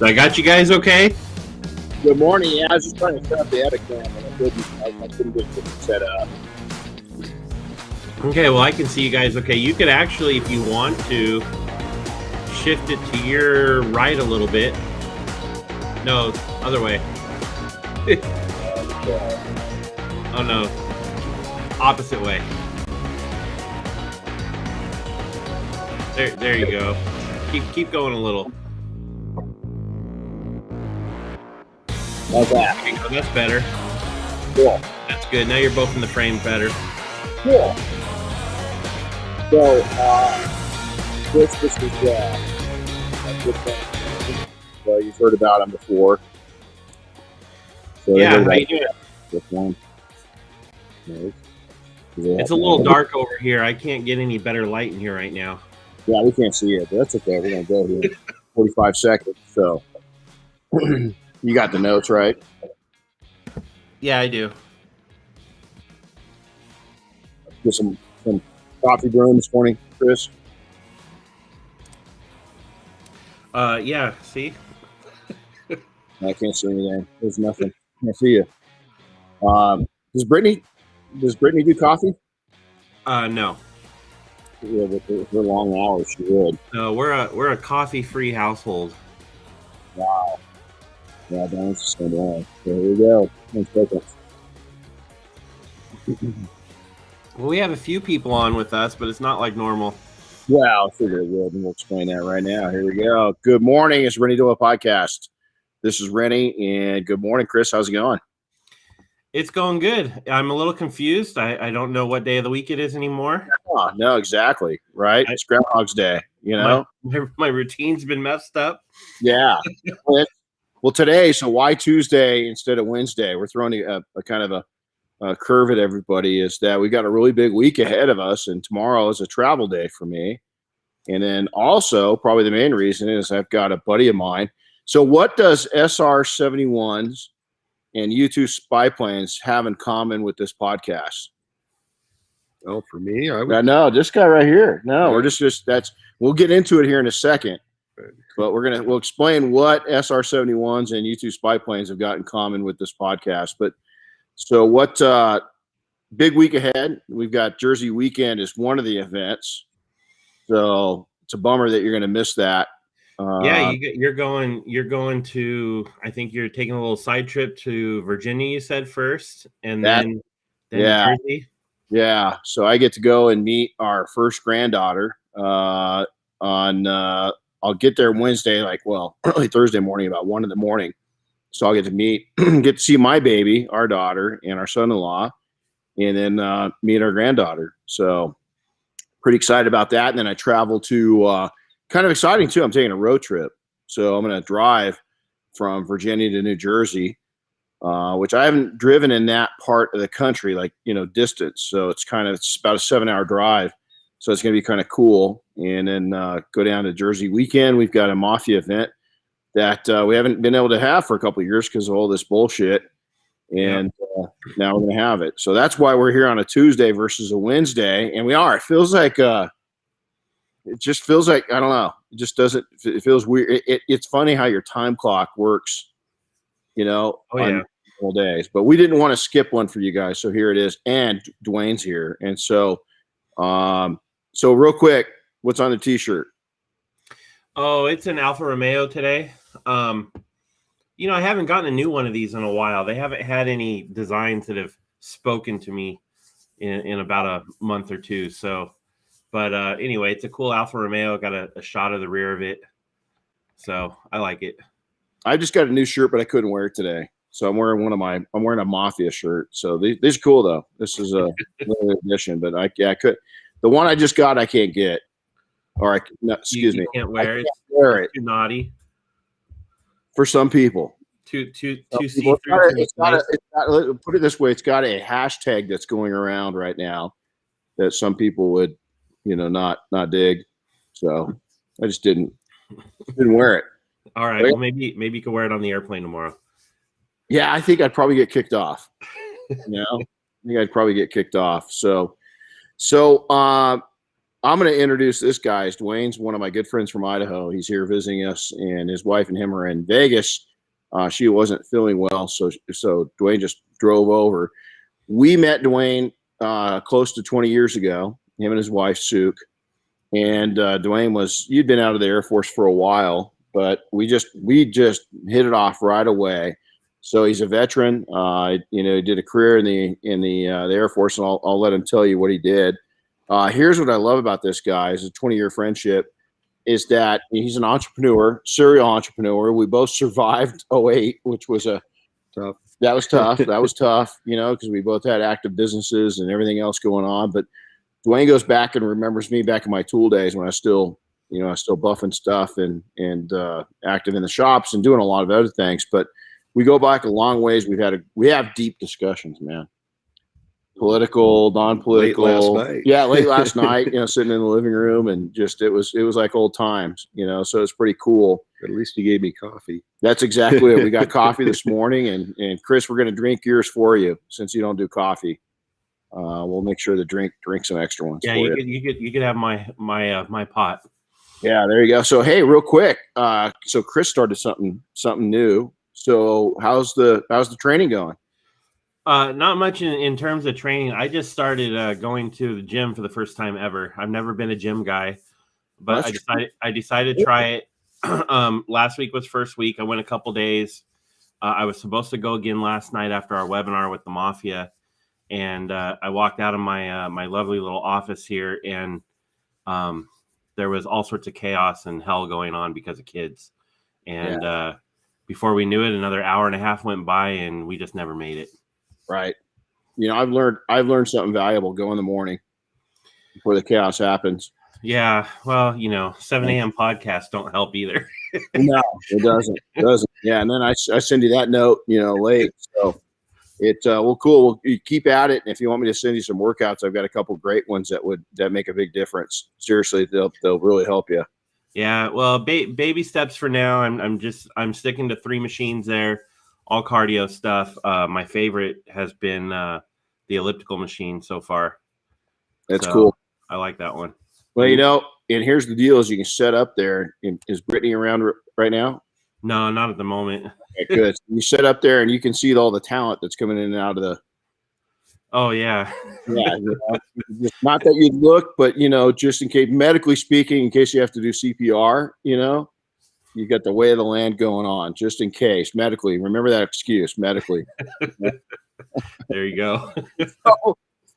I got you guys okay? Good morning. Yeah, I was just trying to set up the edit cam, and I couldn't get it set up. Okay, well, I can see you guys okay. You could actually, if you want to, shift it to your right a little bit. No, other way. Oh, no. Opposite way. There you go. Keep going a little. How's that? There you go. That's better. Cool. That's good. Now you're both in the frame better. Cool. So, this is a good thing. Well, you've heard about him before. So Yeah, how you doing? This one. It's a little dark over here. I can't get any better light in here right now. Yeah, we can't see it, but that's okay. We're going to go here 45 seconds. So, you got the notes, right? Yeah, I do. Get some coffee brewing this morning, Chris. Yeah, see? I can't see anything. There's nothing. I can't see you. Does Brittany do coffee? No. Yeah, with her long hours, she would. No, we're a coffee-free household. Wow. Yeah, that's the same way. So here we go. Well, we have a few people on with us, but it's not like normal. Well, I figured it would, and we'll explain that right now. Here we go. Good morning. It's Renny Doyle podcast. This is Renny, and good morning, Chris. How's it going? It's going good. I'm a little confused. I don't know what day of the week it is anymore. Oh, no, exactly. Right? It's Groundhog's Day, you know? My routine's been messed up. Yeah. Well, today, so why Tuesday instead of Wednesday? We're throwing a kind of a curve at everybody, is that we got a really big week ahead of us, and tomorrow is a travel day for me. And then also, probably the main reason is I've got a buddy of mine. So what does SR-71s and U-2 spy planes have in common with this podcast? Well, for me, no, this guy right here. No, we're just we'll get into it here in a second. But we'll explain what SR-71s and U-2 spy planes have got in common with this podcast. But so what big week ahead. We've got Jersey Weekend is one of the events. So it's a bummer that you're going to miss that. Yeah, you're going to, I think you're taking a little side trip to Virginia, you said first, and then Jersey. Yeah. So I get to go and meet our first granddaughter I'll get there Wednesday, early Thursday morning, about 1 a.m. So I'll get to see my baby, our daughter, and our son-in-law, and then meet our granddaughter. So pretty excited about that. And then I travel to kind of exciting too. I'm taking a road trip. So I'm going to drive from Virginia to New Jersey, which I haven't driven in that part of the country, distance. So it's about a 7-hour drive. So it's going to be kind of cool. And then go down to Jersey Weekend. We've got a Mafia event that we haven't been able to have for a couple of years because of all this bullshit. And now we're going to have it. So that's why we're here on a Tuesday versus a Wednesday. And we are. It feels like it just feels like, I don't know. It just doesn't. It feels weird. It's funny how your time clock works, on all days. But we didn't want to skip one for you guys. So here it is. And Dwayne's here. And so, so real quick, what's on the T-shirt? Oh, it's an Alfa Romeo today. I haven't gotten a new one of these in a while. They haven't had any designs that have spoken to me in about a month or two. So, but anyway, it's a cool Alfa Romeo. Got a shot of the rear of it. So I like it. I just got a new shirt, but I couldn't wear it today. So I'm wearing I'm wearing a Mafia shirt. So these are cool though. This is a limited edition, but I could. The one I just got, I can't get. Excuse me. Can't wear it. Wear it. Too naughty. For some people. Too see-through. Put it this way: it's got a hashtag that's going around right now that some people would, not dig. So I just didn't wear it. All right. Well, maybe you can wear it on the airplane tomorrow. Yeah, I think I'd probably get kicked off. I think I'd probably get kicked off. So I'm going to introduce this guy. Dwayne's one of my good friends from Idaho. He's here visiting us, and his wife and him are in Vegas. She wasn't feeling well, so Dwayne just drove over. We met Dwayne close to 20 years ago, him and his wife, Suk. And Dwayne you'd been out of the Air Force for a while, but we just hit it off right away. So he's a veteran. He did a career in the Air Force, and I'll let him tell you what he did. Here's what I love about this guy: is a 20-year friendship. Is that he's an entrepreneur, serial entrepreneur. We both survived 08, which was Tough. That was tough. That was tough, because we both had active businesses and everything else going on. But Dwayne goes back and remembers me back in my tool days when I was still buffing stuff and active in the shops and doing a lot of other things. But we go back a long ways. We have deep discussions, man. Political, non-political. Late last night. Yeah, late last night, sitting in the living room, and just it was like old times, so it's pretty cool. At least you gave me coffee. That's exactly it. We got coffee this morning, and Chris, we're going to drink yours for you since you don't do coffee. We'll make sure to drink some extra ones. Yeah, for you could have my pot. Yeah, there you go. So hey, real quick, so Chris started something new. So how's the training going? Not much in terms of training. I just started going to the gym for the first time ever. I've never been a gym guy, but I decided to try it. Last week was first week. I went a couple days. I was supposed to go again last night after our webinar with the Mafia, and I walked out of my lovely little office here, and there was all sorts of chaos and hell going on because of kids. And before we knew it, another hour and a half went by, and we just never made it. Right. I've learned something valuable. Go in the morning before the chaos happens. Yeah. Well, 7 a.m. podcasts don't help either. No, it doesn't. Yeah. And then I send you that note, late. So well, cool. You keep at it. And if you want me to send you some workouts, I've got a couple great ones that make a big difference. Seriously, they'll really help you. Yeah. Well, baby steps for now. I'm sticking to 3 machines there. All cardio stuff. My favorite has been the elliptical machine so far. That's cool. I like that one. Well, and here's the deal: is you can set up there. Is Brittany around right now? No, not at the moment. Okay, good. You set up there, and you can see all the talent that's coming in and out of the. Oh yeah. Yeah. Not that you look, but just in case, medically speaking, in case you have to do CPR, you got the way of the land going on, just in case. Medically, remember that excuse. Medically. There you go.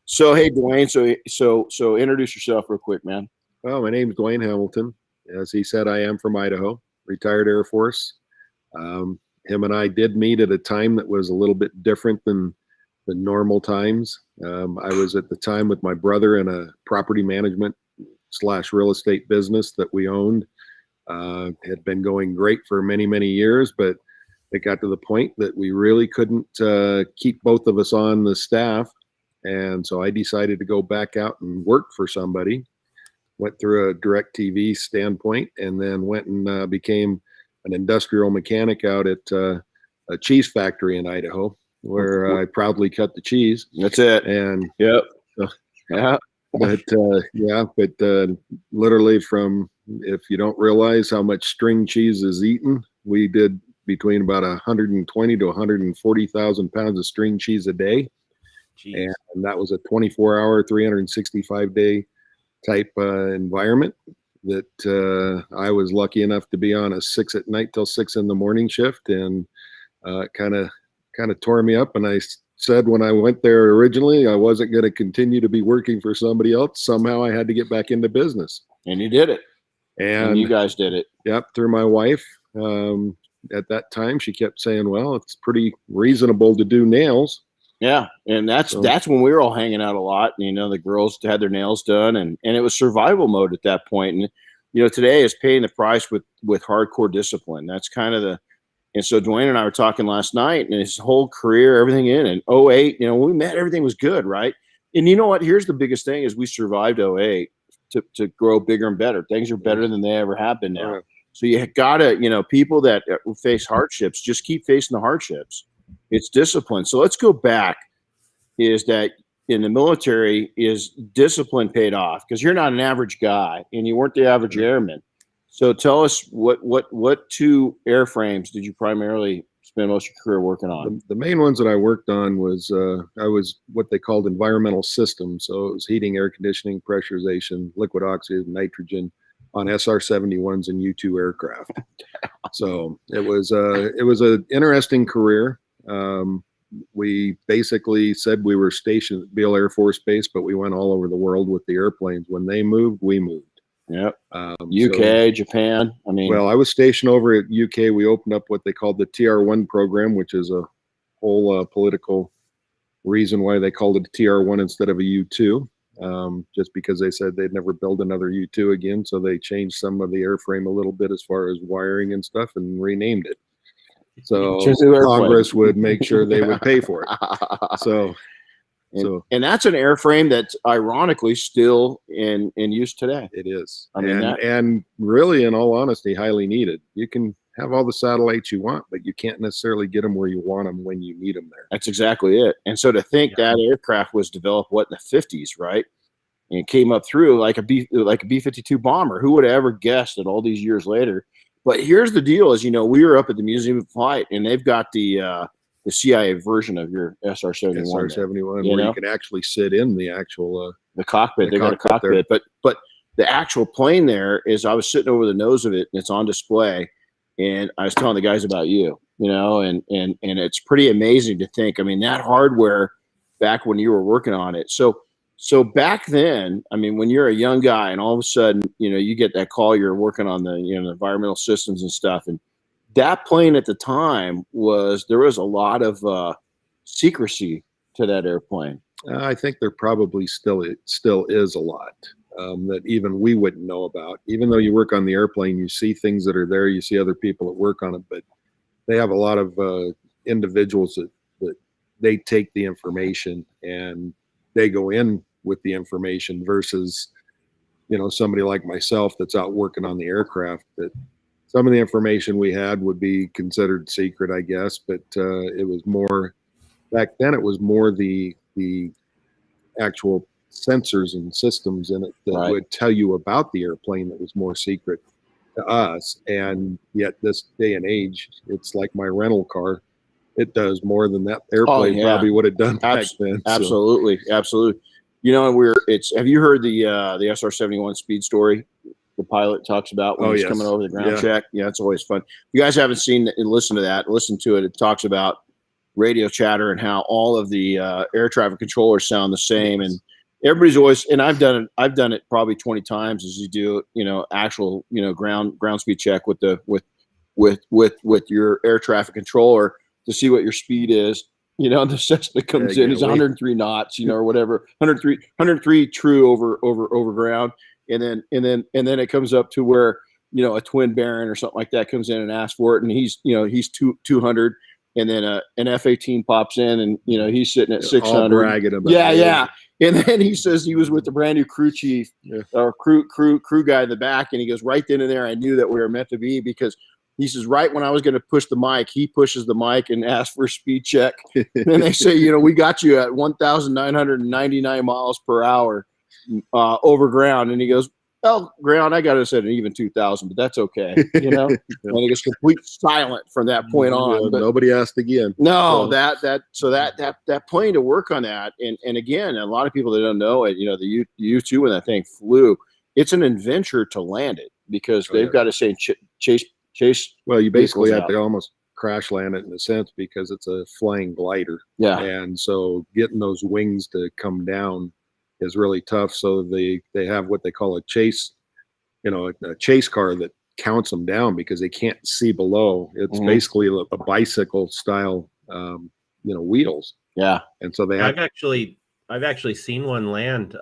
So hey, Dwayne. So introduce yourself real quick, man. Well, my name is Dwayne Hamilton. As he said, I am from Idaho, retired Air Force. Him and I did meet at a time that was a little bit different than the normal times. I was at the time with my brother in a property management / real estate business that we owned. Had been going great for many, many years, but it got to the point that we really couldn't keep both of us on the staff. And so I decided to go back out and work for somebody, went through a DirecTV standpoint, and then went and became an industrial mechanic out at a cheese factory in Idaho, where I proudly cut the cheese. That's it. And yep. Yeah. But literally from, if you don't realize how much string cheese is eaten, we did between about 120 to 140,000 pounds of string cheese a day. Jeez. And that was a 24-hour, 365-day type environment that I was lucky enough to be on a 6 at night till 6 in the morning shift, and kind of tore me up. And I said when I went there originally, I wasn't going to continue to be working for somebody else. Somehow I had to get back into business. And you did it. And you guys did it. Yep, through my wife. At that time, she kept saying, well, it's pretty reasonable to do nails. Yeah, and that's when we were all hanging out a lot. And, the girls had their nails done, and it was survival mode at that point. And, today is paying the price with hardcore discipline. That's kind of and so Dwayne and I were talking last night, and his whole career, everything in 08, when we met, everything was good, right? And you know what? Here's the biggest thing is we survived 08 to grow bigger and better. Things are better than they ever have been now. So you got to, people that face hardships, just keep facing the hardships. It's discipline. So let's go back, is that in the military is discipline paid off, because you're not an average guy and you weren't the average airman. So tell us what two airframes did you primarily spend most of your career working on? The main ones that I worked on was I was what they called environmental systems. So it was heating, air conditioning, pressurization, liquid oxygen, nitrogen on SR-71s and U-2 aircraft. So it was an interesting career. We basically said we were stationed at Beale Air Force Base, but we went all over the world with the airplanes. When they moved, we moved. Yep. UK, Japan. I mean, well, I was stationed over at UK. We opened up what they called the TR1 program, which is a whole political reason why they called it a TR1 instead of a U2. Just because they said they'd never build another U2 again. So they changed some of the airframe a little bit as far as wiring and stuff and renamed it. So Congress would make sure they would pay for it. And that's an airframe that's ironically still in use today. It is. I mean, and really, in all honesty, highly needed. You can have all the satellites you want, but you can't necessarily get them where you want them when you need them there. That's exactly it. And so to think that aircraft was developed in the 50s, right? And it came up through like a B-52 bomber. Who would have ever guessed that all these years later? But here's the deal: is we were up at the Museum of Flight, and they've got the CIA version of your SR-71. SR-71, where you can actually sit in the actual the cockpit. They got a cockpit, but the actual plane there is. I was sitting over the nose of it, and it's on display. And I was telling the guys about you, and it's pretty amazing to think. I mean, that hardware back when you were working on it. So back then, I mean, when you're a young guy and all of a sudden, you get that call, you're working on the, the environmental systems and stuff. And that plane at the time there was a lot of secrecy to that airplane. I think there probably still is a lot that even we wouldn't know about. Even though you work on the airplane, you see things that are there, you see other people that work on it, but they have a lot of individuals that they take the information and they go in with the information versus, somebody like myself that's out working on the aircraft. That some of the information we had would be considered secret, I guess, but it was more back then. It was more the actual sensors and systems in it that would tell you about the airplane that was more secret to us. And yet this day and age, it's like my rental car. It does more than that airplane probably would have done back then. Absolutely. Absolutely. Have you heard the SR-71 speed story? The pilot talks about when he's coming over the ground check. Yeah, it's always fun. If you guys haven't seen it, listen to it. It talks about radio chatter and how all of the air traffic controllers sound the same. And everybody's always, and I've done it probably 20 times as you do, actual, ground speed check with your air traffic controller to see what your speed is. The Cessna comes in is 103 knots, or whatever, 103 true over ground. And then it comes up to where, a twin Baron or something like that comes in and asks for it. And he's 200. And then an F-18 pops in and, he's sitting at 600. All bragging about Yeah. And then he says he was with the brand new crew chief or crew guy in the back. And he goes, right then and there, I knew that we were meant to be, because he says, right when I was going to push the mic, he pushes the mic and asks for a speed check. And they say, we got you at 1,999 miles per hour over ground. And he goes, well, ground, I got us at an even 2,000, but that's okay. And it gets complete silent from that point on. But nobody asked again. No, so that plane to work on that. And again, a lot of people that don't know it, the U-2 when that thing flew, it's an adventure to land it, because they've got to say chase. Well, you basically have to almost crash land it in a sense, because it's a flying glider. Yeah. And so getting those wings to come down is really tough. So they have what they call a chase, a chase car that counts them down, because they can't see below. It's basically a bicycle style, wheels. Yeah. And so I've actually seen one land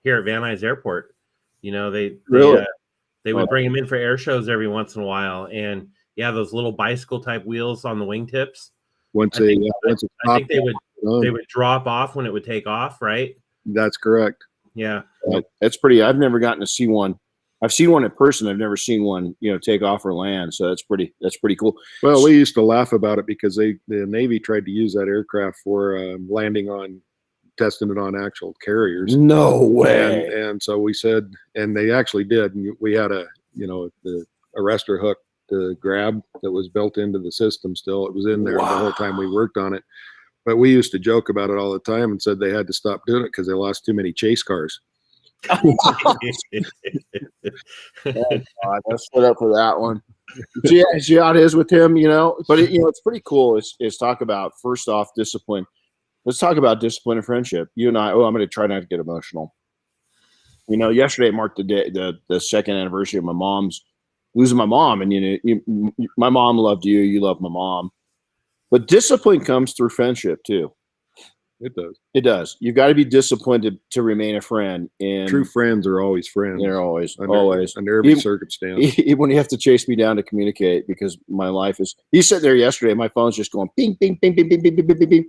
here at Van Nuys Airport. They would bring them in for air shows every once in a while, and those little bicycle type wheels on the wingtips. I think they would drop off when it would take off, right? That's correct. Yeah, that's pretty. I've never gotten to see one. I've seen one in person. I've never seen one, take off or land. So that's pretty cool. Well, we used to laugh about it because the Navy tried to use that aircraft for landing on testing it on actual carriers. No way. And so we said, and they actually did. And we had the arrestor hook to grab that was built into the system still. It was in there the whole time we worked on it. But we used to joke about it all the time and said they had to stop doing it because they lost too many chase cars. God, let's split up for that one. See how it is with him, But it's pretty cool. Is talk about, first off, discipline. Let's talk about discipline and friendship. You and I. I'm going to try not to get emotional. Yesterday marked the day, the second anniversary of my mom's losing my mom, and my mom loved you. You love my mom, but discipline comes through friendship too. It does. It does. You've got to be disciplined to remain a friend. And true friends are always friends. They're always under every circumstance. Even when you have to chase me down to communicate, because my life is. He's sitting there yesterday. My phone's just going ping, ping, ping, ping, ping, ping, ping, ping, ping.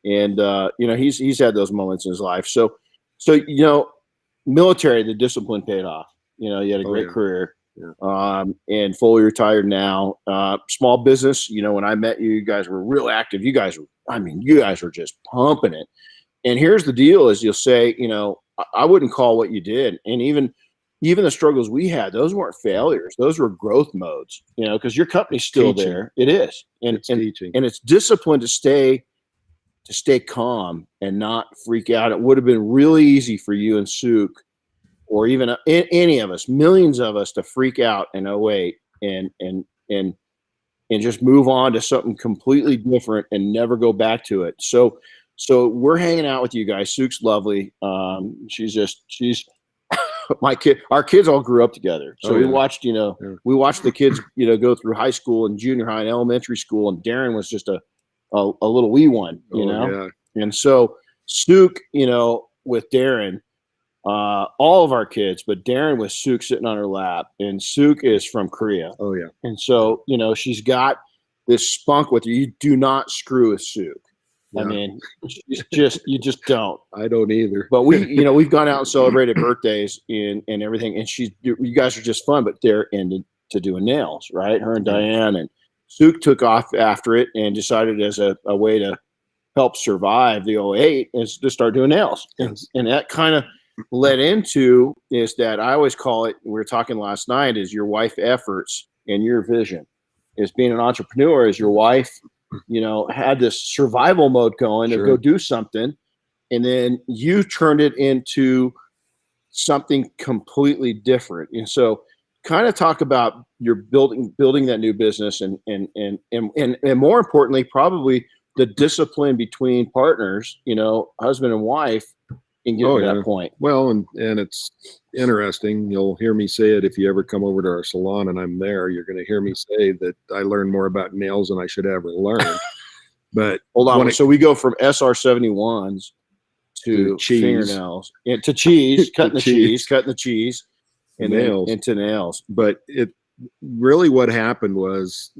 And he's had those moments in his life. So military, the discipline paid off. You had a great career. Yeah. And fully retired now. Small business. When I met you, you guys were real active. You guys were just pumping it. And here's the deal: is you'll say, I wouldn't call what you did, and even the struggles we had, those weren't failures; those were growth modes. Because your company's still teaching. There. It is, and it's discipline to stay calm and not freak out. It would have been really easy for you and Suk, or even any of us, millions of us, to freak out in 08 and just move on to something completely different and never go back to it. So we're hanging out with you guys. Suk's lovely. She's my kid. Our kids all grew up together. So we watched, we watched the kids, go through high school and junior high and elementary school. And Darren was just a little wee one, Yeah. And so Suk, with Darren, all of our kids, but Darren with Suk sitting on her lap, and Suk is from Korea. Oh yeah. And so, she's got this spunk with her. You do not screw with Suk. Yeah. I mean, you just don't. I don't either. But we've gone out and celebrated birthdays and everything. And you guys are just fun, but they're into doing nails, right? Her and Diane, and Suk took off after it and decided as a way to help survive the 08 is to start doing nails. Yes. And that kind of led into is that I always call it, we were talking last night, is your wife efforts and your vision. Is being an entrepreneur, is your wife, had this survival mode going to go do something, and then you turned it into something completely different. And so kind of talk about your building that new business and more importantly, probably the discipline between partners, husband and wife, and get to that point. Well, and it's interesting. You'll hear me say it if you ever come over to our salon and I'm there. You're going to hear me say that I learned more about nails than I should ever learn. But hold on. So we go from SR71s to fingernails, to cheese, cutting the cheese, and nails, then into nails. But it really, what happened was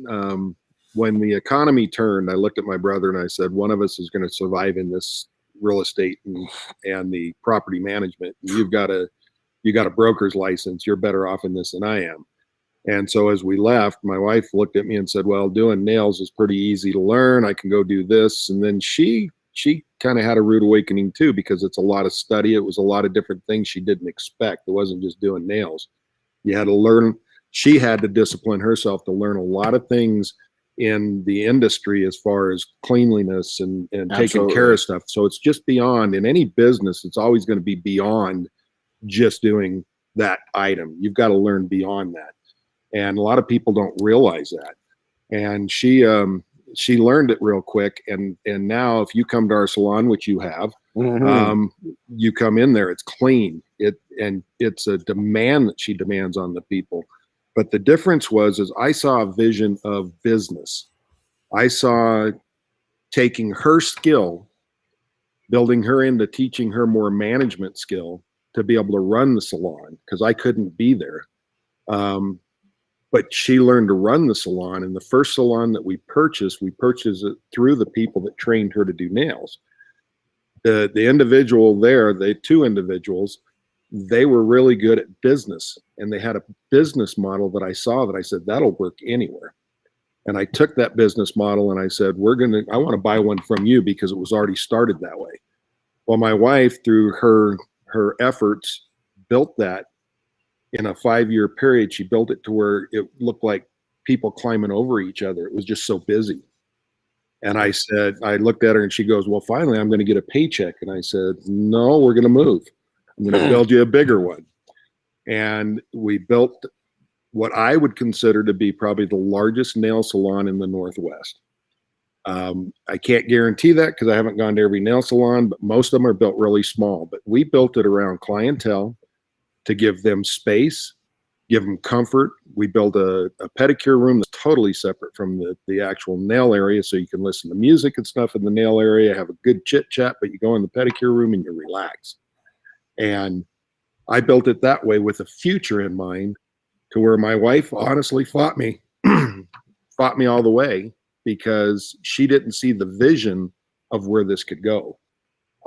when the economy turned, I looked at my brother and I said, one of us is going to survive in this real estate and the property management. You got a broker's license. You're better off in this than I am. And so as we left, my wife looked at me and said, well, doing nails is pretty easy to learn. I can go do this. And then she kind of had a rude awakening too, because it's a lot of study. It was a lot of different things she didn't expect. It wasn't just doing nails. You had to learn. She had to discipline herself to learn a lot of things in the industry as far as cleanliness and taking care of stuff. So it's just beyond, in any business, it's always going to be beyond just doing that item. You've got to learn beyond that. And a lot of people don't realize that. And she learned it real quick. And now if you come to our salon, which you have, you come in there, it's clean. And it's a demand that she demands on the people. But the difference is I saw a vision of business. I saw taking her skill, building her into teaching her more management skill to be able to run the salon, because I couldn't be there. But she learned to run the salon. And the first salon that we purchased it through the people that trained her to do nails. The individual there, the two individuals, they were really good at business, and they had a business model that I saw that I said, that'll work anywhere. And I took that business model and I said, I want to buy one from you, because it was already started that way. Well, my wife, through her efforts, built that in a 5-year period. She built it to where it looked like people climbing over each other. It was just so busy. And I said, I looked at her and she goes, well, finally, I'm going to get a paycheck. And I said, no, we're going to move. I'm going to build you a bigger one. And we built what I would consider to be probably the largest nail salon in the Northwest. I can't guarantee that because I haven't gone to every nail salon, but most of them are built really small. But we built it around clientele to give them space, give them comfort. We built a pedicure room that's totally separate from the actual nail area, so you can listen to music and stuff in the nail area, have a good chit chat, but you go in the pedicure room and you relax. And I built it that way with the future in mind, to where my wife honestly fought me all the way, because she didn't see the vision of where this could go.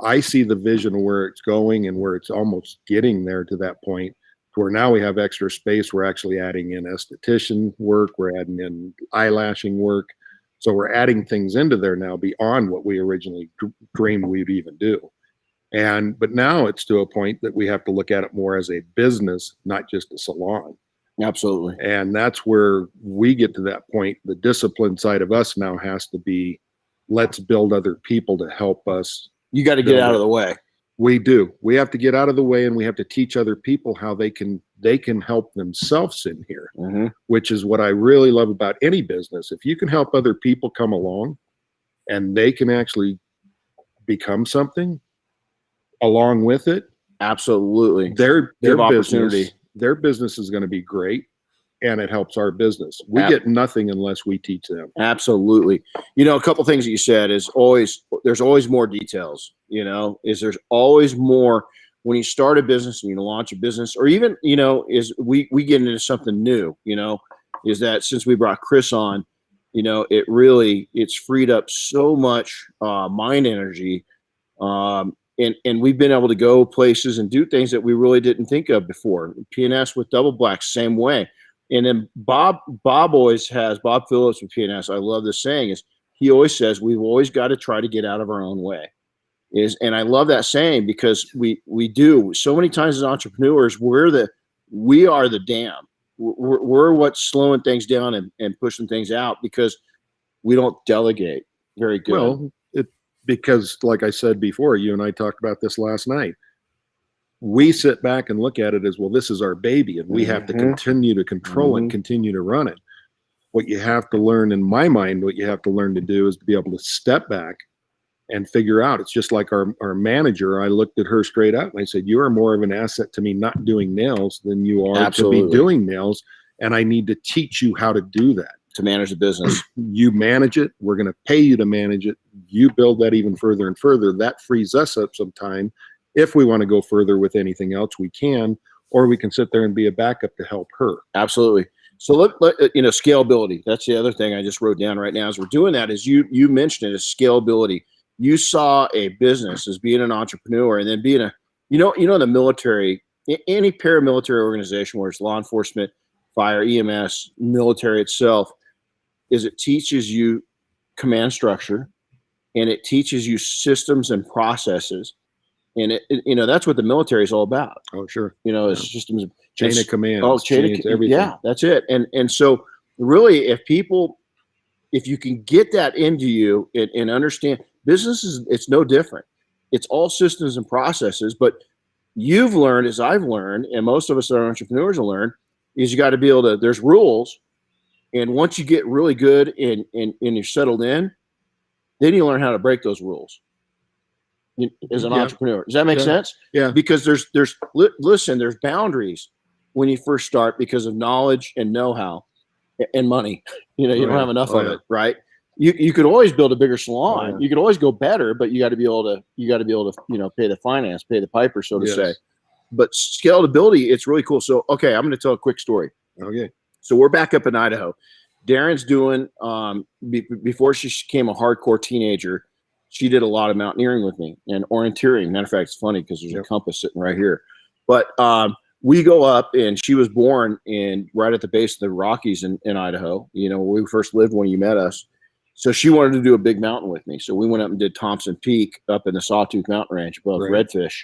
I see the vision of where it's going and where it's almost getting there to that point, to where now we have extra space. We're actually adding in esthetician work. We're adding in eyelashing work. So we're adding things into there now beyond what we originally dreamed we'd even do. But now it's to a point that we have to look at it more as a business, not just a salon. Absolutely. And that's where we get to that point. The discipline side of us now has to be, let's build other people to help us. You got to get out of the way. We do. We have to get out of the way, and we have to teach other people how they can help themselves in here, which is what I really love about any business. If you can help other people come along and they can actually become something along with it. Absolutely. Their opportunity. Their business is going to be great, and it helps our business. We get nothing unless we teach them. Absolutely. A couple things that you said is there's always more details, there's always more when you start a business and you launch a business, or even, is we get into something new, is that since we brought Chris on, it's freed up so much mind energy. And we've been able to go places and do things that we really didn't think of before. PNS with Double Black, same way. And then Bob Phillips with PNS, I love this saying, is he always says, we've always got to try to get out of our own way. And I love that saying, because we do so many times as entrepreneurs, we are the dam. We're what's slowing things down and pushing things out, because we don't delegate very good. Well, because like I said before, you and I talked about this last night. We sit back and look at it as, well, this is our baby, and we have to continue to control it, continue to run it. What you have to learn, in my mind, what you have to learn to do is to be able to step back and figure out. It's just like our manager. I looked at her straight up and I said, you are more of an asset to me not doing nails than you are to be doing nails. And I need to teach you how to do that. To manage the business. You manage it. We're going to pay you to manage it. You build that even further and further. That frees us up some time. If we want to go further with anything else, we can, or we can sit there and be a backup to help her. Absolutely. So let scalability. That's the other thing I just wrote down right now as we're doing that. Is you mentioned it as scalability. You saw a business as being an entrepreneur, and then being the military, any paramilitary organization, where it's law enforcement, fire, EMS, military itself, is it teaches you command structure, and it teaches you systems and processes. And that's what the military is all about. Oh, sure. It's systems, chain of command. Everything. Yeah, that's it. And so really, if you can get that into you and understand business it's no different. It's all systems and processes, but you've learned, as I've learned, and most of us that are entrepreneurs will learn, is you got to be able to, there's rules. And once you get really good and you're settled in, then you learn how to break those rules as an entrepreneur. Does that make sense? Yeah. Because there's boundaries when you first start, because of knowledge and know-how and money. You don't have enough of it, right? You could always build a bigger salon. You could always go better, but you got to be able to pay the finance, pay the piper, so to say. But scalability, it's really cool. So, okay, I'm going to tell a quick story. Okay. So we're back up in Idaho. Darren's doing, before she became a hardcore teenager, she did a lot of mountaineering with me and orienteering. Matter of fact, it's funny because there's a compass sitting right here. But we go up, and she was born right at the base of the Rockies in Idaho, where we first lived when you met us. So she wanted to do a big mountain with me. So we went up and did Thompson Peak up in the Sawtooth Mountain Range above Redfish.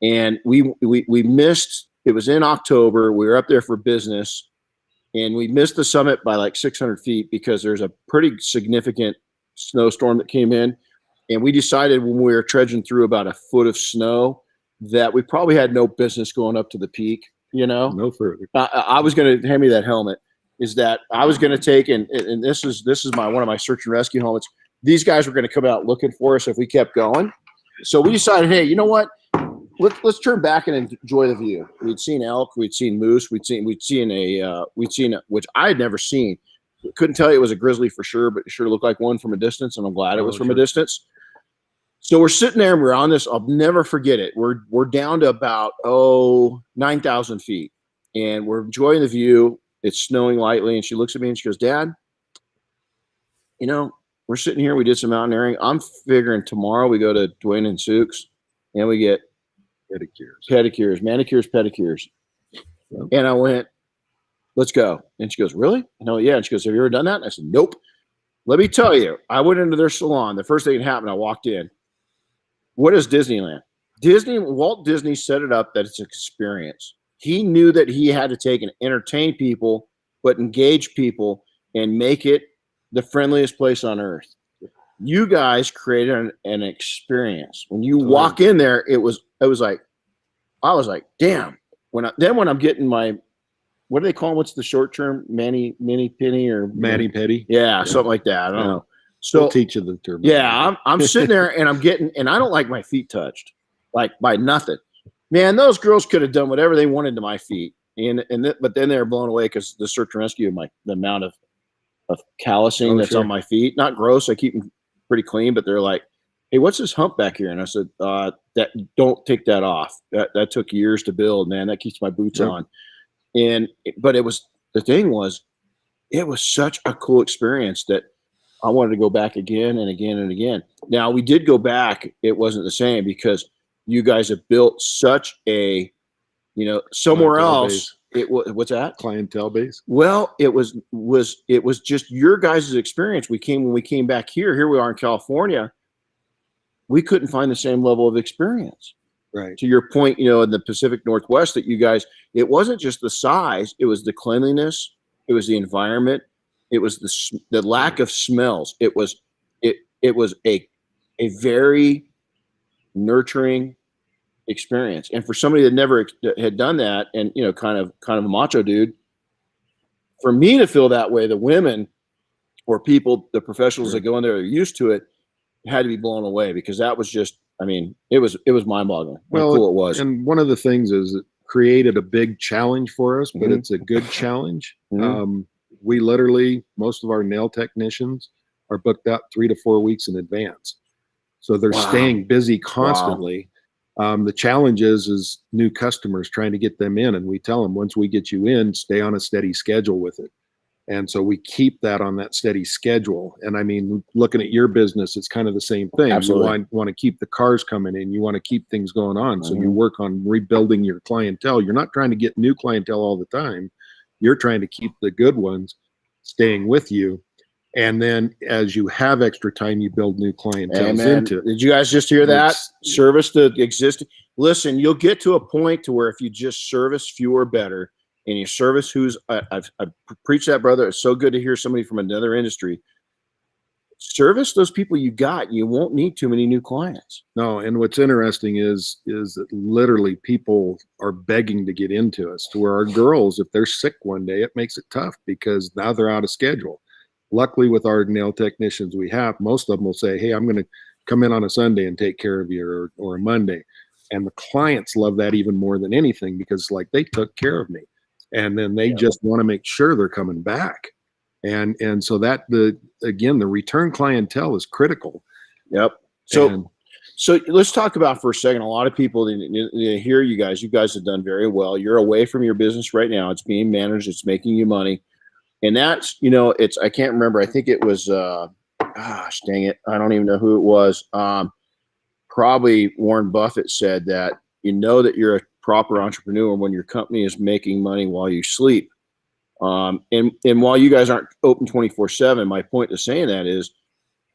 And we missed, it was in October. We were up there for business and we missed the summit by like 600 feet because there's a pretty significant snowstorm that came in. And we decided when we were trudging through about a foot of snow that we probably had no business going up to the peak, you know? No further. I was going to hand me that helmet. Is that I was going to take, and this is one of my search and rescue helmets. These guys were going to come out looking for us if we kept going. So we decided, hey, you know what? Let's turn back and enjoy the view. We'd seen elk, we'd seen moose, we'd seen which I had never seen. Couldn't tell you it was a grizzly for sure, but it sure looked like one from a distance, and I'm glad it was from a distance. So we're sitting there and we're on this. I'll never forget it. We're down to about 9,000 feet, and we're enjoying the view. It's snowing lightly, and she looks at me and she goes, Dad, you know, we're sitting here. We did some mountaineering. I'm figuring tomorrow we go to Dwayne and Sook's and we get manicures, pedicures. Yep. And I went, let's go. And she goes, really? No, yeah. And she goes, have you ever done that? And I said, nope. Let me tell you, I went into their salon. The first thing that happened, I walked in. What is Disneyland? Walt Disney set it up that it's an experience. He knew that he had to take and entertain people, but engage people and make it the friendliest place on earth. You guys created an experience. When you walk in there, it was like, I was like, damn. When I'm getting my, what do they call them? What's the short term? Mini penny or Matty Petty? Yeah, something like that. I don't know. So we'll teach you the term. Yeah, I'm sitting there and I'm getting, and I don't like my feet touched, like by nothing. Man, those girls could have done whatever they wanted to my feet, but then they were blown away because the search and rescue, the amount of callousing that's on my feet. Not gross, I keep them pretty clean, but they're like, "Hey, what's this hump back here?" And I said, "That don't take that off. That took years to build, man. That keeps my boots on." But it was such a cool experience that I wanted to go back again and again and again. Now we did go back; it wasn't the same because you guys have built such a, somewhere else. It was, what's that? Clientele base. Well, it was just your guys' experience. When we came back here we are in California. We couldn't find the same level of experience. Right. To your point, in the Pacific Northwest that you guys, it wasn't just the size, it was the cleanliness, it was the environment, it was the lack of smells. It was a very nurturing experience. And for somebody that never had done that and, kind of a macho dude, for me to feel that way, the women or people, the professionals that go in there are used to it, had to be blown away because that was just, it was mind boggling how cool it was. And one of the things is it created a big challenge for us, but it's a good challenge. We literally, most of our nail technicians are booked out 3 to 4 weeks in advance. So they're staying busy constantly. The challenge is new customers, trying to get them in. And we tell them, once we get you in, stay on a steady schedule with it. And so we keep that on that steady schedule. And looking at your business, it's kind of the same thing. Absolutely. You want to keep the cars coming in. You want to keep things going on. So you work on rebuilding your clientele. You're not trying to get new clientele all the time. You're trying to keep the good ones staying with you. And then as you have extra time, you build new clientele into it. Did you guys just hear that? Service the existing. Listen, you'll get to a point to where if you just service fewer better, and you service I've preached that, brother. It's so good to hear somebody from another industry. Service those people you got. You won't need too many new clients. No, and what's interesting is that literally people are begging to get into us, to where our girls, if they're sick one day, it makes it tough because now they're out of schedule. Luckily, with our nail technicians we have, most of them will say, hey, I'm going to come in on a Sunday and take care of you, or a Monday. And the clients love that even more than anything because they took care of me. And then they just want to make sure they're coming back. And so that the return clientele is critical. Yep. So let's talk about for a second. A lot of people they hear you guys have done very well. You're away from your business right now. It's being managed. It's making you money. And that's, I can't remember. I think it was, gosh, dang it. I don't even know who it was. Probably Warren Buffett said that, that you're a proper entrepreneur when your company is making money while you sleep. And while you guys aren't open 24/7, my point to saying that is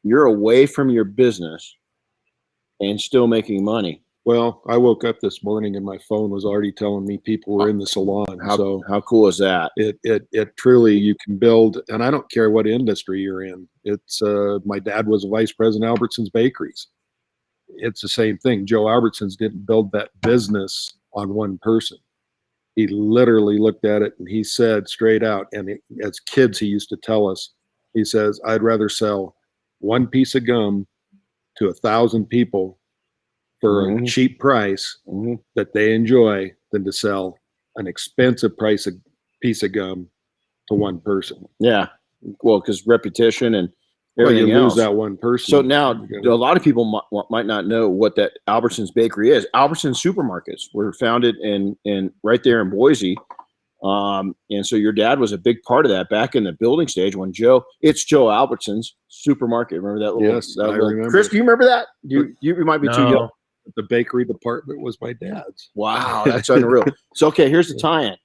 you're away from your business and still making money. Well, I woke up this morning and my phone was already telling me people were in the salon. How cool is that? It truly, you can build, and I don't care what industry you're in. It's my dad was a vice president of Albertsons Bakeries. It's the same thing. Joe Albertsons didn't build that business on one person. He literally looked at it and he said straight out, and as kids, he used to tell us, he says, I'd rather sell one piece of gum to 1,000 people for a cheap price that they enjoy than to sell an expensive piece of gum to one person. Yeah. Well, because repetition and Well, everything you lose else. that one person. So now a lot of people might not know what that Albertsons Bakery is. Albertsons supermarkets were founded in right there in Boise. And so your dad was a big part of that back in the building stage when Joe Albertsons supermarket. Remember that little? Yes, I remember. Chris, do you remember that? You might be too young. The bakery department was my dad's. Wow, that's unreal. So, okay, here's the tie-in.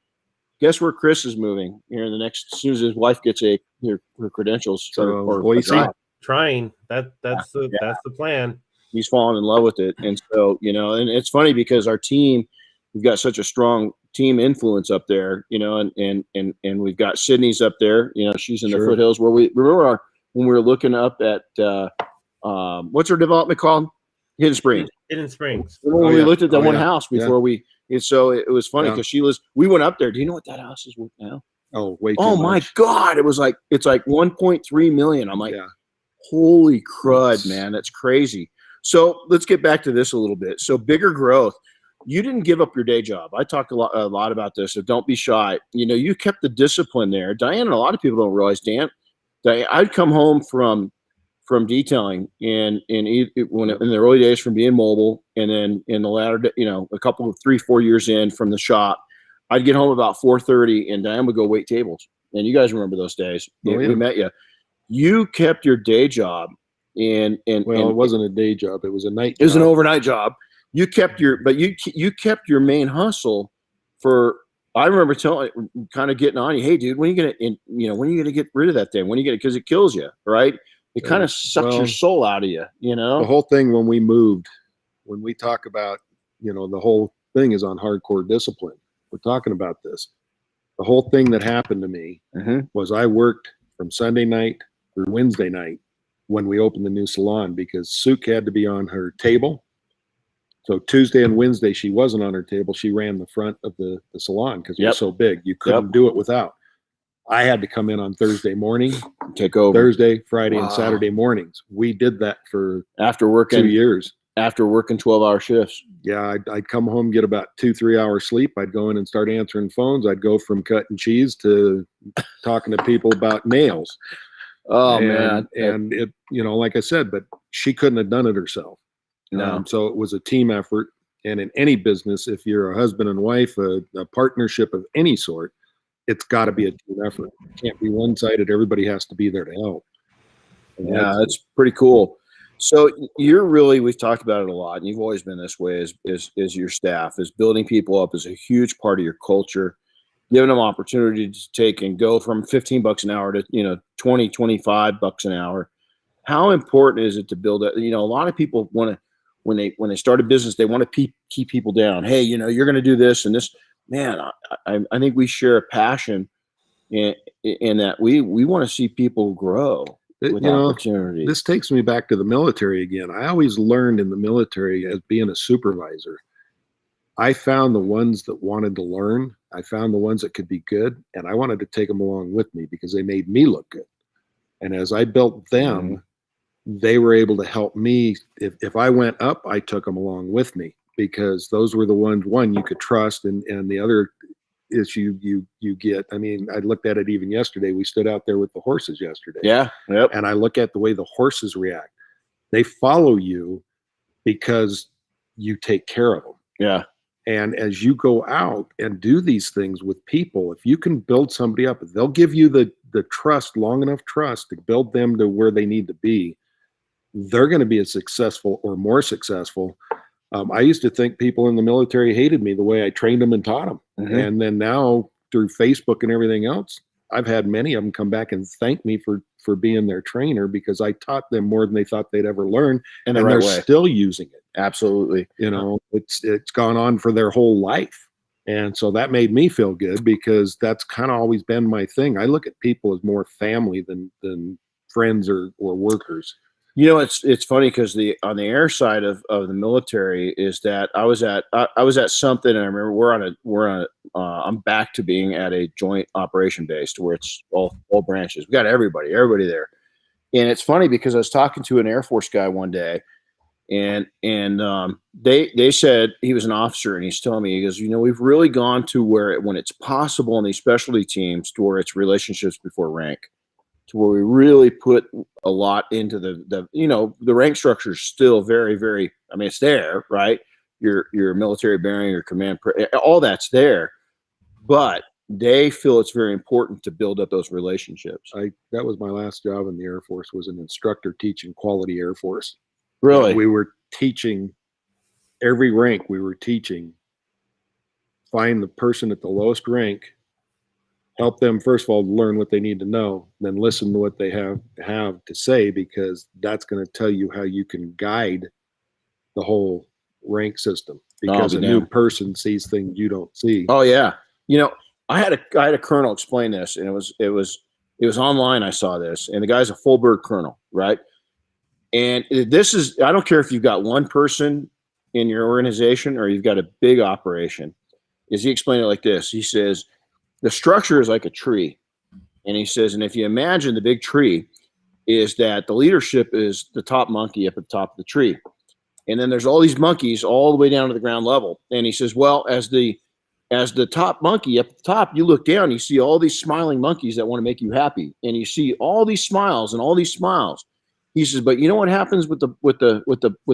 Guess where Chris is moving here in the next, as soon as his wife gets her credentials or Boise. Trying. That's the plan. He's fallen in love with it. And so, and it's funny because our team, we've got such a strong team influence up there, and we've got Sydney's up there, she's in the foothills where we remember when we were looking up at what's her development called? Hidden Springs. When we looked at that one house before so it was funny because we went up there. Do you know what that house is worth now? Oh, way too Oh much. my God. It's like 1.3 million. I'm like, holy crud, man. That's crazy. So let's get back to this a little bit. So bigger growth. You didn't give up your day job. I talked a lot about this, so don't be shy. You kept the discipline there. Diane, and a lot of people don't realize, I'd come home from detailing in the early days from being mobile, and then in the latter, a couple of 3-4 years in from the shop, I'd get home about 4:30, and Diane would go wait tables. And you guys remember those days? We met you. You kept your day job, and it wasn't a day job; it was a night. It was an overnight job. You kept you kept your main hustle for. I remember kind of getting on you. Hey, dude, when are you gonna get rid of that thing? When are you gonna? Because it kills you, right? It kind of sucks your soul out of you, The whole thing when we moved, when we talk about, the whole thing is on hardcore discipline. We're talking about this. The whole thing that happened to me was I worked from Sunday night through Wednesday night when we opened the new salon because Suk had to be on her table. So Tuesday and Wednesday, she wasn't on her table. She ran the front of the salon because it was so big. You couldn't do it without. I had to come in on Thursday morning, take over Thursday, Friday, and Saturday mornings. We did that for after working 2 years. After working 12-hour shifts. Yeah, I'd come home, get about 2-3 hours sleep. I'd go in and start answering phones. I'd go from cutting cheese to talking to people about nails. Oh, man. And it, like I said, but she couldn't have done it herself. No. So it was a team effort. And in any business, if you're a husband and wife, a partnership of any sort, it's got to be a team effort. It can't be one-sided. Everybody has to be there to help. And that's pretty cool. So we've talked about it a lot, and you've always been this way is your staff, is building people up is a huge part of your culture, giving them opportunity to take and go from $15 an hour to, $20, $25 an hour. How important is it to build a lot of people want to, when they start a business, they want to keep people down. Hey, you're going to do this and this. Man, I think we share a passion in that we want to see people grow with opportunity. This takes me back to the military again. I always learned in the military as being a supervisor, I found the ones that wanted to learn. I found the ones that could be good, and I wanted to take them along with me because they made me look good. And as I built them, they were able to help me. If I went up, I took them along with me. Because those were the ones, one, you could trust, and the other is you get. I mean, I looked at it even yesterday. We stood out there with the horses yesterday. Yeah. Yep. And I look at the way the horses react. They follow you because you take care of them. Yeah. And as you go out and do these things with people, if you can build somebody up, they'll give you the trust, long enough trust to build them to where they need to be. They're going to be as successful or more successful. I used to think people in the military hated me the way I trained them and taught them. And then now through Facebook and everything else, I've had many of them come back and thank me for being their trainer because I taught them more than they thought they'd ever learn, In and the right they're way. still using it. Absolutely. You know, it's gone on for their whole life. And so that made me feel good because that's kind of always been my thing. I look at people as more family than friends or workers. You know, it's funny because on the air side of the military is that I was at something, and I remember I'm back to being at a joint operation base to where it's all branches. We got everybody there, and it's funny because I was talking to an Air Force guy one day, and they said he was an officer, and he's telling me, he goes, we've really gone to where when it's possible in these specialty teams to where it's relationships before rank, to where we really put a lot into the rank structure is still very, very, I mean, it's there, right? Your military bearing, your command, all that's there, but they feel it's very important to build up those relationships. That was my last job in the Air Force, was an instructor teaching quality Air Force. Really? We were teaching every rank. We were teaching, find the person at the lowest rank, help them first of all learn what they need to know, then listen to what they have to say, because that's going to tell you how you can guide the whole rank system, because a new person sees things you don't see. Oh yeah. I had a colonel explain this, and it was online. I saw this, and the guy's a full bird colonel, right? And this is, I don't care if you've got one person in your organization or you've got a big operation. Is he explained it like this? He says, the structure is like a tree. And he says, and if you imagine the big tree is that the leadership is the top monkey up at the top of the tree. And then there's all these monkeys all the way down to the ground level. And he says, well, as the top monkey up at the top, you look down, you see all these smiling monkeys that want to make you happy. And you see all these smiles and all these smiles. He says, but you know what happens with the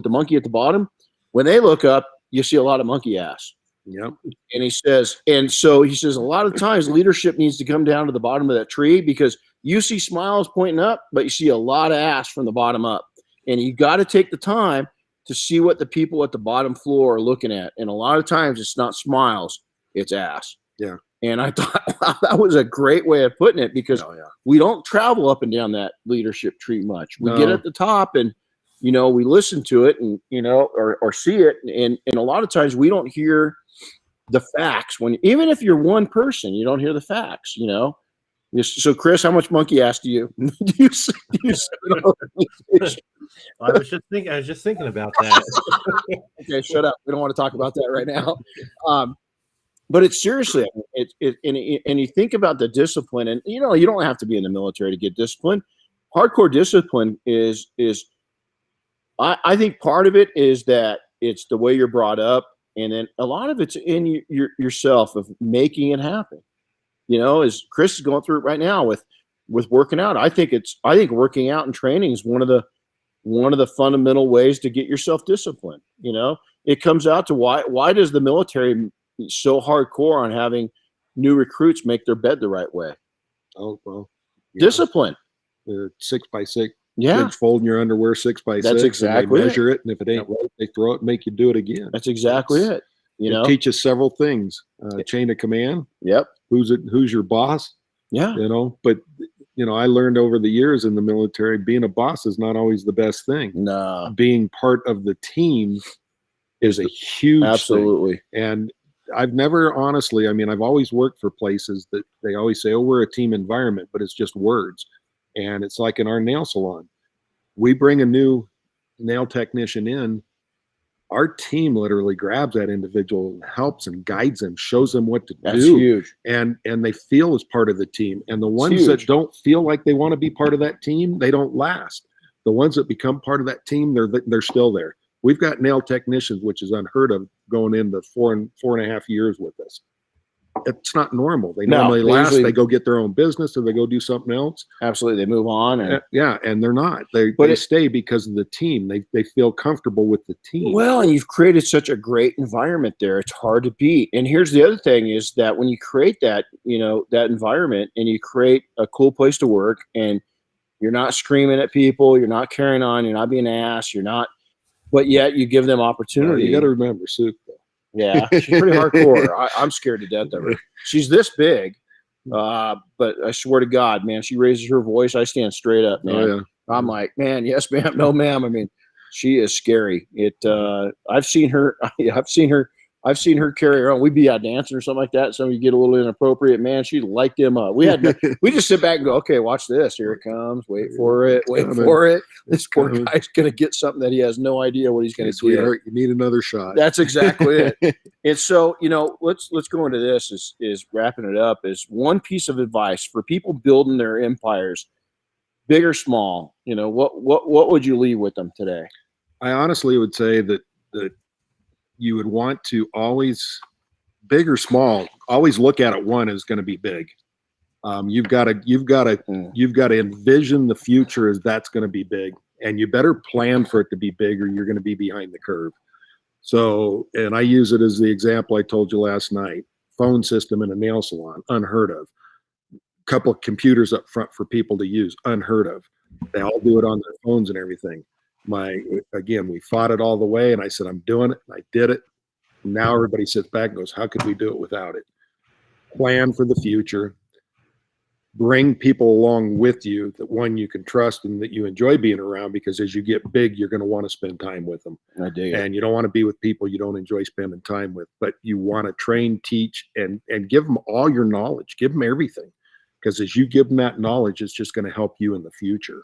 monkey at the bottom? When they look up, you see a lot of monkey ass. Yep. And he says, a lot of times leadership needs to come down to the bottom of that tree, because you see smiles pointing up, but you see a lot of ass from the bottom up. And you got to take the time to see what the people at the bottom floor are looking at. And a lot of times it's not smiles, it's ass. Yeah. And I thought, wow, that was a great way of putting it, because we don't travel up and down that leadership tree much. We get at the top and, we listen to it and, or see it. And a lot of times we don't hear the facts even if you're one person, you don't hear the facts, So Chris, how much monkey ass do you I was just thinking about that. Okay, shut up. We don't want to talk about that right now. But it's seriously, and you think about the discipline, and you don't have to be in the military to get discipline. Hardcore discipline is I think part of it is that it's the way you're brought up, and then a lot of it's in yourself of making it happen. As Chris is going through it right now with working out. I think working out and training is one of the fundamental ways to get yourself disciplined. It comes out to why does the military so hardcore on having new recruits make their bed the right way? Oh, well, discipline. 6x6. Yeah. Kids folding your underwear 6x6. That's exactly they measure it, and if it ain't right, they throw it and make you do it again. That's exactly it. It teaches several things. Chain of command. Yep. Who's your boss? Yeah. But I learned over the years in the military, being a boss is not always the best thing. No. Being part of the team is a huge absolutely thing. And I've never, honestly, I've always worked for places that they always say, oh, we're a team environment, but it's just words. And it's like in our nail salon. We bring a new nail technician in. Our team literally grabs that individual and helps and guides them, shows them what to do. That's huge. And they feel as part of the team. And the ones that don't feel like they want to be part of that team, they don't last. The ones that become part of that team, they're still there. We've got nail technicians, which is unheard of, going into 4.5 years with us. It's not normal. They normally last. They go get their own business, or they go do something else. Absolutely, they move on. And they're not. They stay because of the team. They feel comfortable with the team. Well, and you've created such a great environment there. It's hard to beat. And here's the other thing: is that when you create that, that environment, and you create a cool place to work, and you're not screaming at people, you're not carrying on, you're not being an ass, you're not, but yet you give them opportunity. You got to remember, Sue. Yeah, she's pretty hardcore. I'm scared to death of her. She's this big, But I swear to God, man, she raises her voice, I stand straight up, man. Oh, yeah. I'm like, man, yes, ma'am, no, ma'am. I mean, she is scary. I've seen her. I've seen her carry her own. We'd be out dancing or something like that. Some of you get a little inappropriate, man. She liked him up. We just sit back and go, okay, watch this. Here it comes. Wait for it. Wait for it. This poor guy's going to get something that he has no idea what he's going to get. Sweetheart, you need another shot. That's exactly it. And so, let's go into this is wrapping it up is one piece of advice for people building their empires, big or small. What would you leave with them today? I honestly would say that you would want to always, big or small, always look at it. One is going to be big. You've got to envision the future as that's going to be big, and you better plan for it to be big, or you're going to be behind the curve. So, and I use it as the example I told you last night. Phone system in a nail salon, unheard of. Couple of computers up front for people to use, unheard of. They all do it on their phones and everything. We fought it all the way, and I said, I'm doing it. And I did it. And now everybody sits back and goes, how could we do it without it? Plan for the future. Bring people along with you that one you can trust and that you enjoy being around, because as you get big, you're going to want to spend time with them. I dig it. And you don't want to be with people you don't enjoy spending time with, but you want to train, teach, and give them all your knowledge. Give them everything, because as you give them that knowledge, it's just going to help you in the future.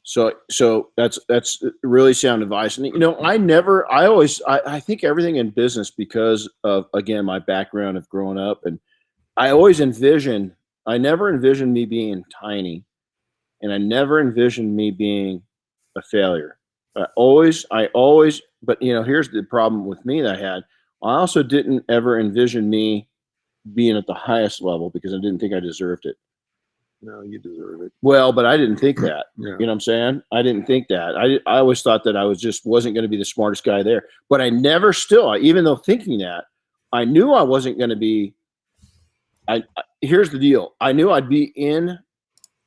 So that's really sound advice. And I think everything in business, because of, again, my background of growing up, and I never envisioned me being tiny, and I never envisioned me being a failure. But here's the problem with me that I had. I also didn't ever envision me being at the highest level, because I didn't think I deserved it. No, you deserve it. Well, but I didn't think that. Yeah. You know what I'm saying? I didn't think that. I always thought that I wasn't going to be the smartest guy there. But even though thinking that, I knew I wasn't going to be. Here's the deal. I knew I'd be in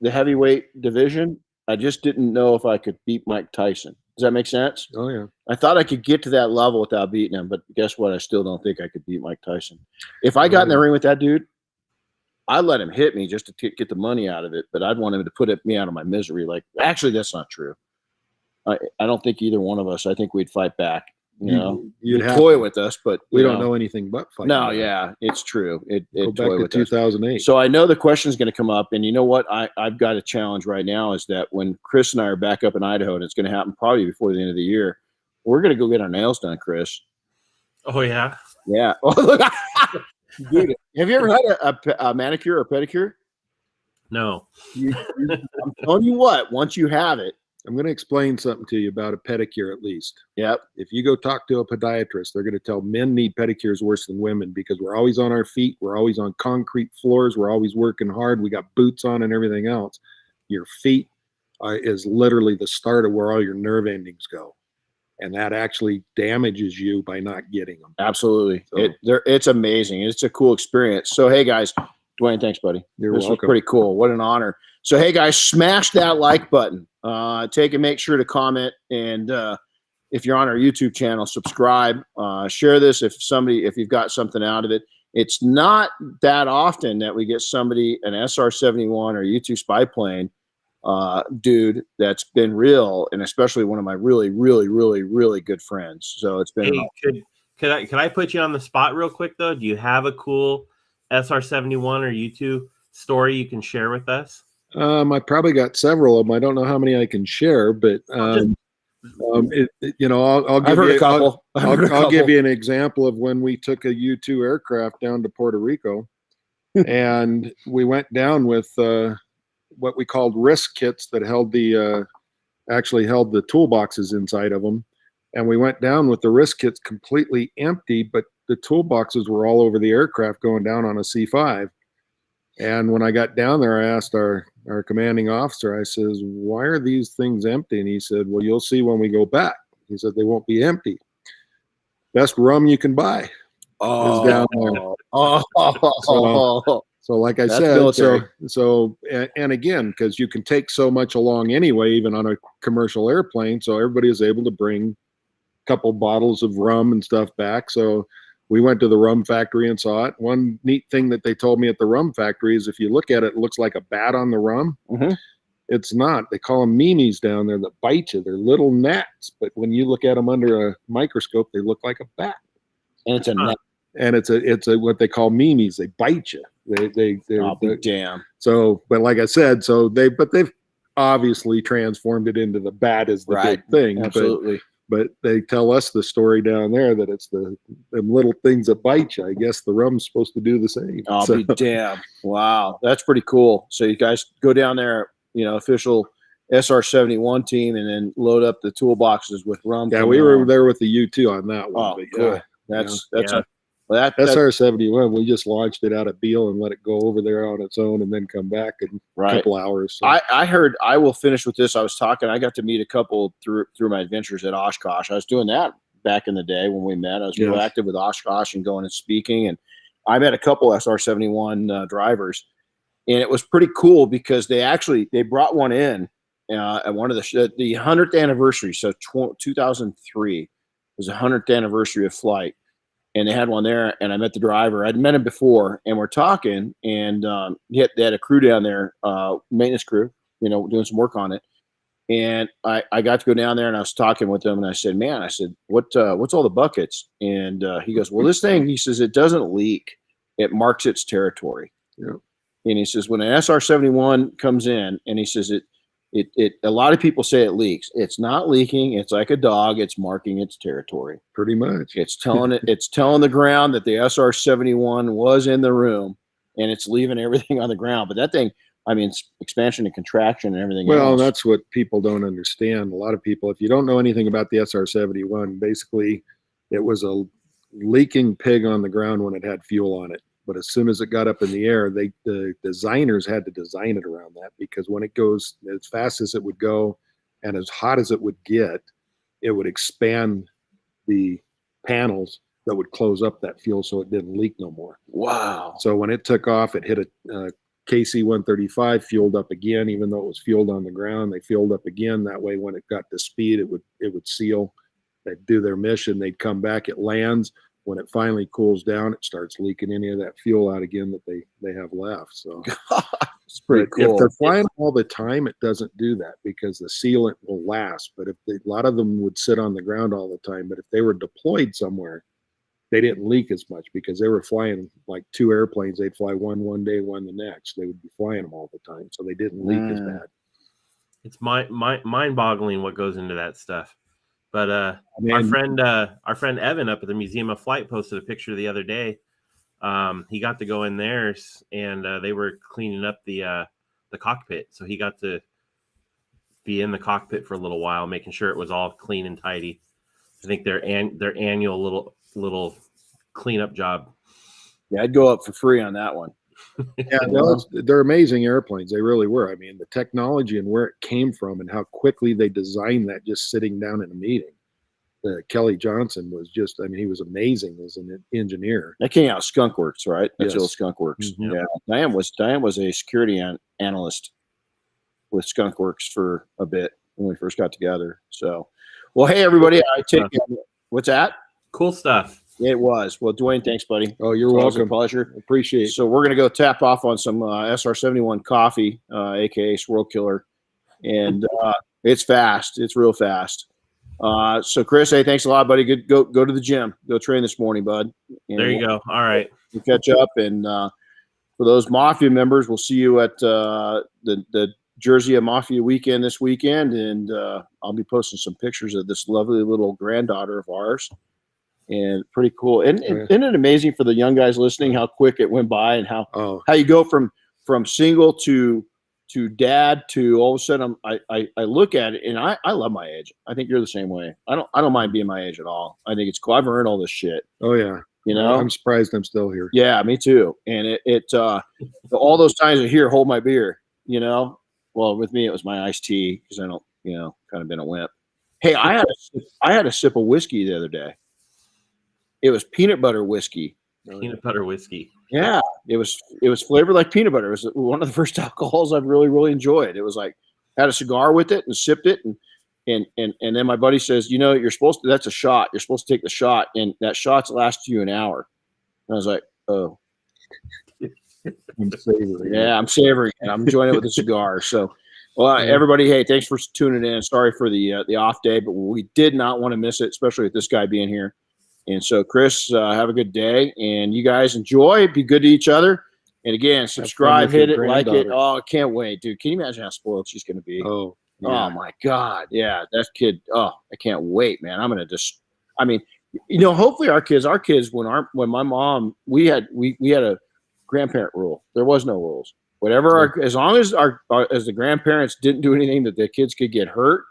the heavyweight division. I just didn't know if I could beat Mike Tyson. Does that make sense? Oh, yeah. I thought I could get to that level without beating him, but guess what? I still don't think I could beat Mike Tyson. If I got in the ring with that dude, I'd let him hit me just to get the money out of it, but I'd want him to put me out of my misery. Actually, that's not true. I don't think either one of us. I think we'd fight back. You'd toy with us, but we don't know anything but fighting. No, yeah, it's true. Go back to 2008. So I know the question is going to come up, and you know what? I've got a challenge right now is that when Chris and I are back up in Idaho, and it's going to happen probably before the end of the year, we're going to go get our nails done, Chris. Oh yeah, yeah. Dude, have you ever had a manicure or pedicure? No. I'm telling you what, once you have it. I'm going to explain something to you about a pedicure at least. Yep. If you go talk to a podiatrist, they're going to tell men need pedicures worse than women, because we're always on our feet. We're always on concrete floors. We're always working hard. We got boots on and everything else. Your feet is literally the start of where all your nerve endings go. And that actually damages you by not getting them. Absolutely. So, it's amazing. It's a cool experience. So, hey, guys, Dwayne, thanks, buddy. You're welcome. Was pretty cool. What an honor. So, hey, guys, smash that like button. Make sure to comment. And if you're on our YouTube channel, subscribe. Share this if you've got something out of it. It's not that often that we get somebody, an SR-71 or U-2 spy plane, dude, that's been real, and especially one of my really, really, really, really good friends. So it's been. Hey, could I put you on the spot real quick though? Do you have a cool SR-71 or U-2 story you can share with us? I probably got several of them. I don't know how many I can share, but I'll give you a couple. I'll give you an example of when we took a U-2 aircraft down to Puerto Rico, and we went down with what we called risk kits that held the toolboxes inside of them. And we went down with the risk kits completely empty, but the toolboxes were all over the aircraft going down on a C-5. And when I got down there, I asked our commanding officer, I says, why are these things empty? And he said, well, you'll see when we go back. He said, they won't be empty. Best rum you can buy is down there. So like I said, and again, because you can take so much along anyway, even on a commercial airplane. So everybody is able to bring a couple bottles of rum and stuff back. So we went to the rum factory and saw it. One neat thing that they told me at the rum factory is if you look at it, it looks like a bat on the rum. Mm-hmm. It's not. They call them memes down there that bite you. They're little gnats, but when you look at them under a microscope, they look like a bat. And it's a net. And it's a what they call memes. They bite you. They're damn. So, but like I said, they've obviously transformed it into the bat is the big thing. Absolutely. But they tell us the story down there that it's them little things that bite you. I guess the rum's supposed to do the same. I'll be damn. Wow. That's pretty cool. So you guys go down there, official SR71 team, and then load up the toolboxes with rum. Yeah, we were there with the U2 on that one. Oh, cool. Yeah. That's SR71. We just launched it out of Beale and let it go over there on its own, and then come back in a couple hours. So. I heard. I will finish with this. I was talking. I got to meet a couple through my adventures at Oshkosh. I was doing that back in the day when we met. I was real active with Oshkosh and going and speaking, and I met a couple SR71 drivers, and it was pretty cool because they brought one in at one of the 100th anniversary. So 2003 was the 100th anniversary of flight. And they had one there, and I met the driver. I'd met him before, and we're talking, and they had a crew down there, maintenance crew, doing some work on it. And I got to go down there, and I was talking with them, and I said, man, what's all the buckets? And he goes, well, this thing, he says, it doesn't leak. It marks its territory. Yeah. And he says, when an SR71 comes in, and he says, a lot of people say it leaks. It's not leaking. It's like a dog. It's marking its territory. Pretty much. It's telling the ground that the SR71 was in the room, and it's leaving everything on the ground. But that thing, I mean, it's expansion and contraction and everything else. Well, that's what people don't understand. A lot of people, if you don't know anything about the SR71, basically it was a leaking pig on the ground when it had fuel on it. But as soon as it got up in the air, the designers had to design it around that, because when it goes as fast as it would go and as hot as it would get, it would expand the panels that would close up that fuel so it didn't leak no more. Wow. So when it took off, it hit a KC-135, fueled up again, even though it was fueled on the ground. They fueled up again. That way, when it got to speed, it would seal. They'd do their mission. They'd come back. It lands. When it finally cools down, it starts leaking any of that fuel out again that they have left. So it's pretty cool. If they're flying all the time, it doesn't do that because the sealant will last. But a lot of them would sit on the ground all the time. But if they were deployed somewhere, they didn't leak as much because they were flying like two airplanes. They'd fly one day, one the next. They would be flying them all the time, so they didn't leak as bad. It's mind-boggling what goes into that stuff. But our friend Evan up at the Museum of Flight posted a picture the other day. He got to go in there, and they were cleaning up the cockpit. So he got to be in the cockpit for a little while, making sure it was all clean and tidy. I think their annual little cleanup job. Yeah, I'd go up for free on that one. Yeah, no, they're amazing airplanes. They really were. I mean, the technology and where it came from and how quickly they designed that just sitting down in a meeting. Kelly Johnson was just, I mean, he was amazing as an engineer. That came out of Skunk Works, right? That's Yes. old Skunk Works. Mm-hmm. Yeah. Diane was a security analyst with Skunk Works for a bit when we first got together. So, well, hey, everybody, what's that? Cool stuff. It was. Well, Dwayne, thanks, buddy. Oh, you're welcome. welcome. Pleasure. Appreciate it. So we're going to go tap off on some SR71 coffee, a.k.a. Swirl Killer. And it's fast. It's real fast. So, Chris, hey, thanks a lot, buddy. Good. Go to the gym. Go train this morning, bud. And there you go. All right. We'll catch up. And for those Mafia members, we'll see you at the Jersey Mafia weekend this weekend. And I'll be posting some pictures of this lovely little granddaughter of ours. And pretty cool. And isn't it amazing for the young guys listening how quick it went by and how you go from single to dad to all of a sudden I look at it and I love my age. I think you're the same way. I don't mind being my age at all. I think it's cool. I've earned all this shit. Oh yeah. You know, I'm surprised I'm still here. Yeah, me too. And it all those times I hear hold my beer, you know. Well, with me it was my iced tea because I don't, kind of been a wimp. Hey, I had a sip of whiskey the other day. It was peanut butter whiskey. Peanut butter whiskey. Yeah, it was flavored like peanut butter. It was one of the first alcohols I've really, really enjoyed. It was like had a cigar with it and sipped it, and And then my buddy says, you're supposed to, that's a shot. You're supposed to take the shot, and that shot's lasts you an hour. And I was like, oh. I'm savoring. Yeah, I'm savoring, and I'm enjoying it with a cigar. So, well, everybody, hey, thanks for tuning in. Sorry for the off day, but we did not want to miss it, especially with this guy being here. And so, Chris, have a good day, and you guys enjoy. Be good to each other. And again, subscribe, hit it, like it. Oh, I can't wait, dude. Can you imagine how spoiled she's going to be? Oh, yeah. Oh my God, yeah, that kid. Oh, I can't wait, man. I'm gonna hopefully our kids. When my mom, we had a grandparent rule. There was no rules. Whatever, as long as as the grandparents didn't do anything that the kids could get hurt,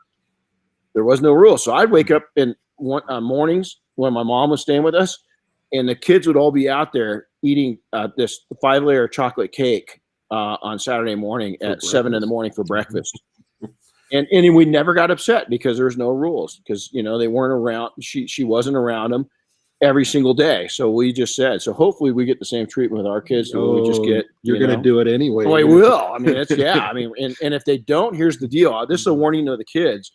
there was no rule. So I'd wake up mornings when my mom was staying with us, and the kids would all be out there eating this 5-layer chocolate cake on Saturday morning at 7 a.m. for breakfast. And we never got upset because there's no rules, because they weren't around. She wasn't around them every single day. So we just said, so hopefully we get the same treatment with our kids. We just get, you're going to do it anyway. Oh, I will. I mean, it's, yeah. I mean, and if they don't, here's the deal. This is a warning to the kids.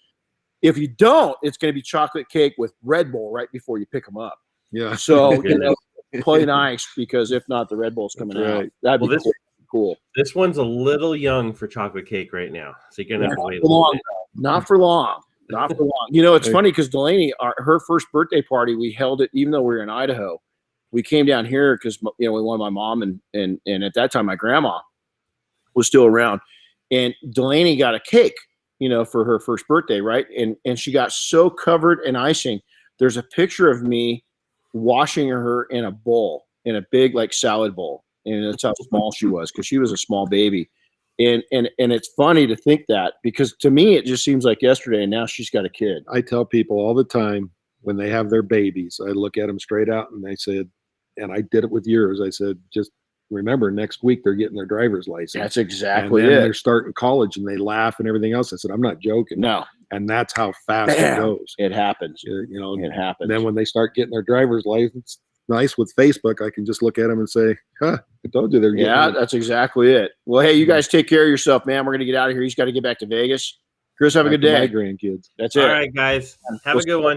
If you don't, it's going to be chocolate cake with Red Bull right before you pick them up. Yeah. So, play nice, because if not, the Red Bull's coming out. That'd be cool. This one's a little young for chocolate cake right now. So you're going to have to wait a little bit. Not for long. Not for long. It's funny because Delaney, her first birthday party, we held it even though we were in Idaho. We came down here because we wanted my mom and at that time my grandma was still around, and Delaney got a cake, for her first birthday, right? And she got so covered in icing. There's a picture of me washing her in a bowl, in a big salad bowl, and that's how small she was, because she was a small baby. And it's funny to think that, because to me it just seems like yesterday, and now she's got a kid. I tell people all the time when they have their babies, I look at them straight out and they said, and I did it with yours, I said, just remember next week they're getting their driver's license. That's exactly and then it. They're starting college and they laugh and everything else. I said, I'm not joking. No. And that's how fast it goes. It happens. It happens. Then when they start getting their driver's license, nice with Facebook, I can just look at them and say, I told you they're getting it. That's exactly it. Well, hey, you guys take care of yourself, man. We're going to get out of here. He's got to get back to Vegas. Chris, have a good day. My grandkids. That's it. All right, guys. Have a good one.